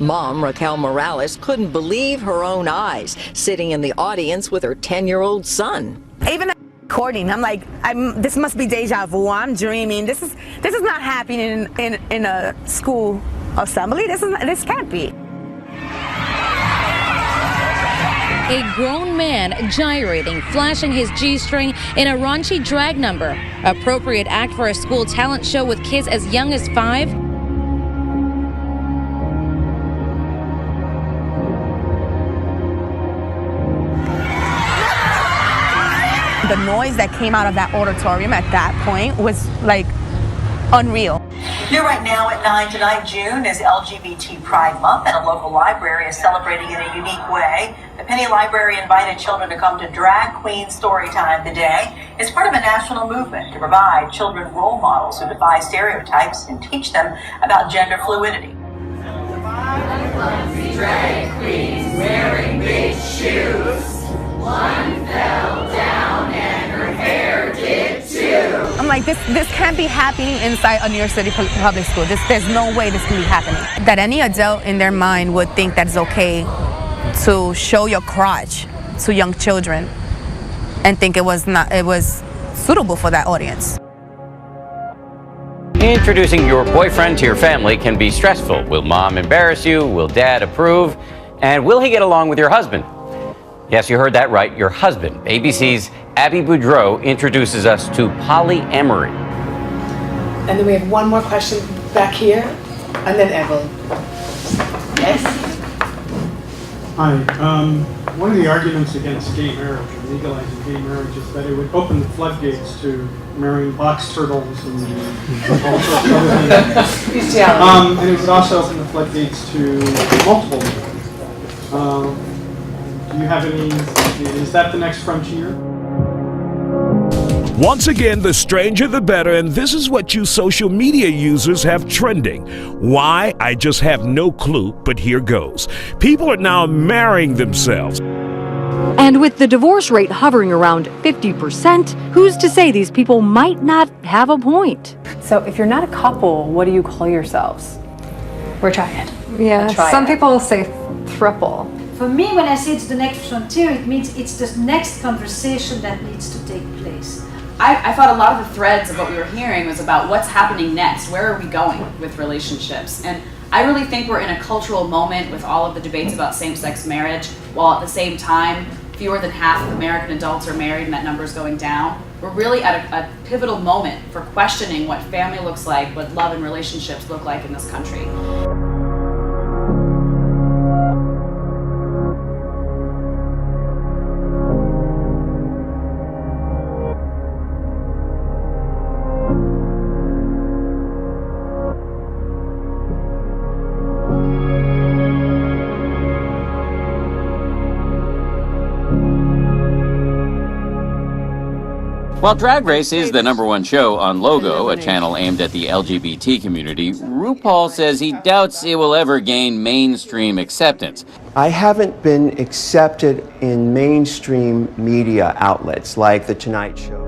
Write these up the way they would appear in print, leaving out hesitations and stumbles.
Mom, Raquel Morales, couldn't believe her own eyes, sitting in the audience with her 10-year-old son. Even recording, I'm like, this must be deja vu. I'm dreaming. This is not happening in a school assembly. This can't be. A grown man gyrating, flashing his G-string in a raunchy drag number. Appropriate act for a school talent show with kids as young as 5? The noise that came out of that auditorium at that point was like unreal. Here right now at 9 tonight, June is LGBT Pride Month, and a local library is celebrating in a unique way. The Penny Library invited children to come to Drag Queen Storytime today. It's part of a national movement to provide children role models who defy stereotypes and teach them about gender fluidity. Drag queens wearing big shoes. One fell down and her hair did too. I'm like, this can't be happening inside a New York City public school. There's no way this can be happening. That any adult in their mind would think that it's okay to show your crotch to young children and think it was suitable for that audience. Introducing your boyfriend to your family can be stressful. Will mom embarrass you? Will dad approve? And will he get along with your husband? Yes, you heard that right, your husband. ABC's Abby Boudreau introduces us to polyamory. And then we have one more question back here, and then Evelyn. Yes? Hi. One of the arguments against gay marriage, or legalizing gay marriage, is that it would open the floodgates to marrying box turtles and all sorts of other things. And it would also open the floodgates to multiple marriages. Do you have any, is that the next frontier? Once again, the stranger the better, and this is what you social media users have trending. Why? I just have no clue, but here goes. People are now marrying themselves. And with the divorce rate hovering around 50%, who's to say these people might not have a point? So if you're not a couple, what do you call yourselves? We're triad. Yeah, some people say thruple. For me, when I say it's the next frontier, it means it's the next conversation that needs to take place. I thought a lot of the threads of what we were hearing was about what's happening next, where are we going with relationships? And I really think we're in a cultural moment with all of the debates about same-sex marriage, while at the same time, fewer than half of American adults are married and that number is going down. We're really at a pivotal moment for questioning what family looks like, what love and relationships look like in this country. While Drag Race is the #1 show on Logo, a channel aimed at the LGBT community, RuPaul says he doubts it will ever gain mainstream acceptance. I haven't been accepted in mainstream media outlets like The Tonight Show.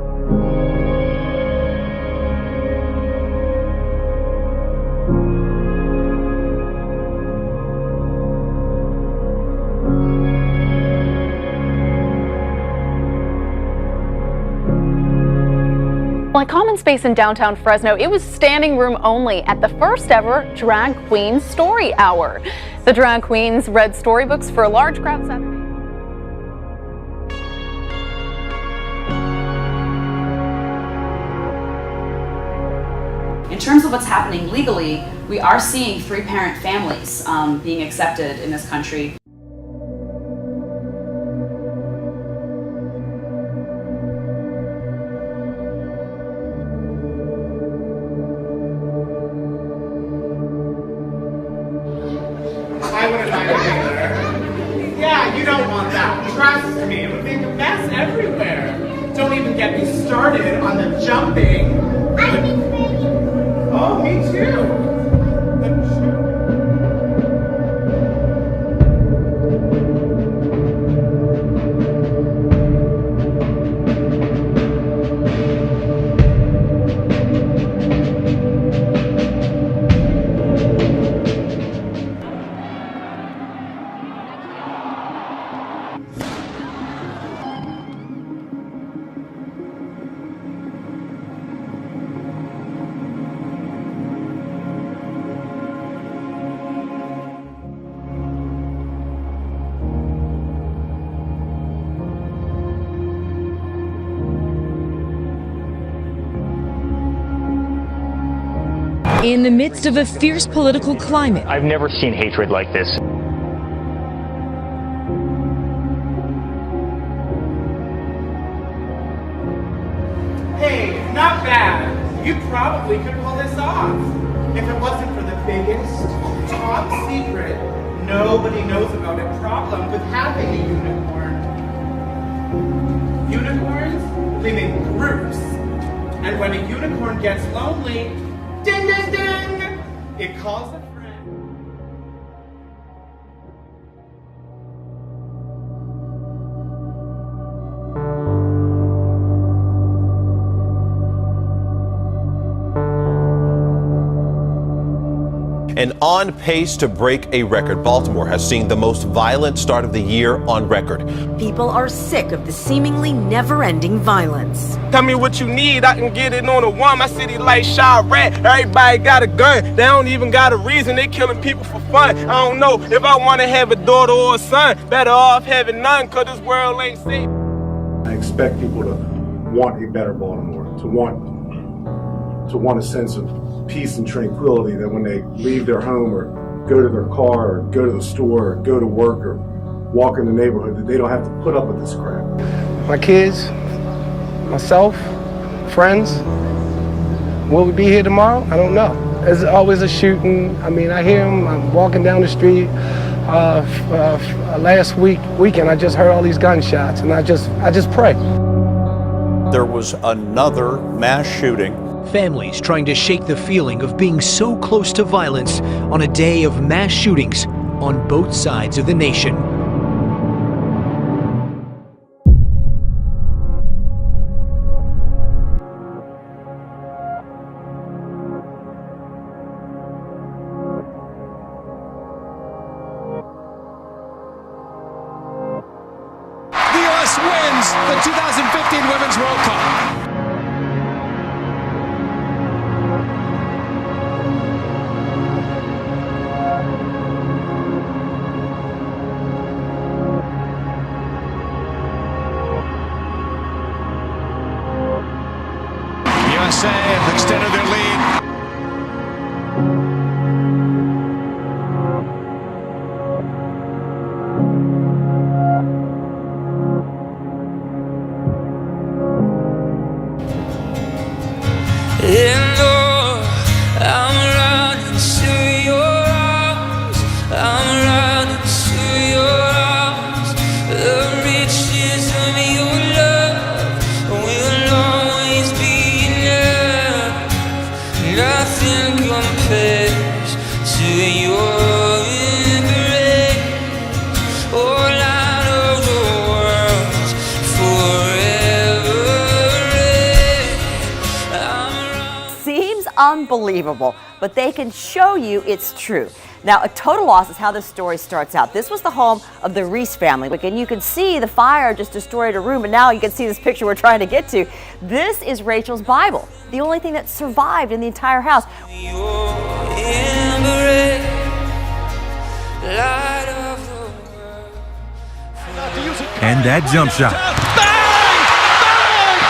At Common Space in downtown Fresno, it was standing room only at the first ever Drag Queen Story Hour. The drag queens read storybooks for a large crowd Saturday. In terms of what's happening legally, we are seeing 3-parent families being accepted in this country. Yeah, you don't want that. Trust me, it would make a mess everywhere. Don't even get me started on the jumping. Oh, me too. in the midst of a fierce political climate. I've never seen hatred like this. Hey, not bad. You probably could pull this off. If it wasn't for the biggest, top secret, nobody knows about it problem with having a unicorn. Unicorns live in groups. And when a unicorn gets lonely, ding, ding, ding, it calls a friend. And on pace to break a record, Baltimore has seen the most violent start of the year on record. People are sick of the seemingly never-ending violence. Tell me what you need, I can get it on the one. My city like Chirac, everybody got a gun. They don't even got a reason, they killing people for fun. I don't know if I want to have a daughter or a son. Better off having none, cause this world ain't safe. I expect people to want a better Baltimore, to want a sense of peace and tranquility, that when they leave their home or go to their car or go to the store or go to work or walk in the neighborhood, that they don't have to put up with this crap. My kids, myself, friends, will we be here tomorrow? I don't know. There's always a shooting. I mean, I hear them. I'm walking down the street. Last weekend, I just heard all these gunshots, and I just pray. There was another mass shooting. Families trying to shake the feeling of being so close to violence on a day of mass shootings on both sides of the nation. The U.S. wins the 2015 Women's World Cup. USA have extended their lead. Nothing compares to your embrace. All out of the world forever. Seems unbelievable, but they can show you it's true. Now, a total loss is how this story starts out. This was the home of the Reese family, and you can see the fire just destroyed a room, and now you can see this picture we're trying to get to. This is Rachel's Bible, the only thing that survived in the entire house. And that jump shot.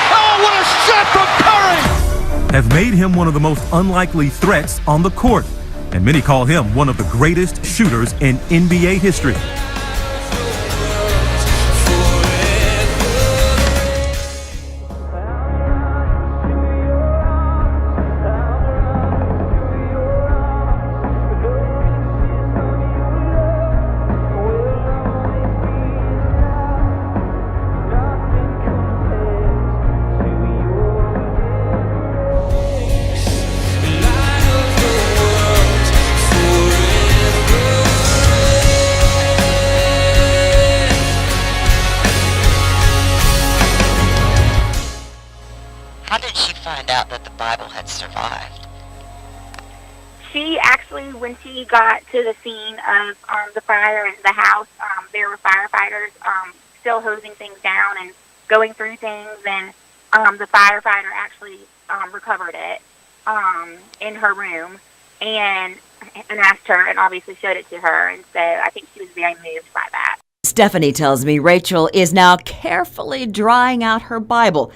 Oh, what a shot from Curry! Have made him one of the most unlikely threats on the court. And many call him one of the greatest shooters in NBA history. How did she find out that the Bible had survived? She actually, when she got to the scene of the fire in the house, there were firefighters still hosing things down and going through things, and the firefighter actually recovered it in her room and asked her and obviously showed it to her, and so I think she was very moved by that. Stephanie tells me Rachel is now carefully drying out her Bible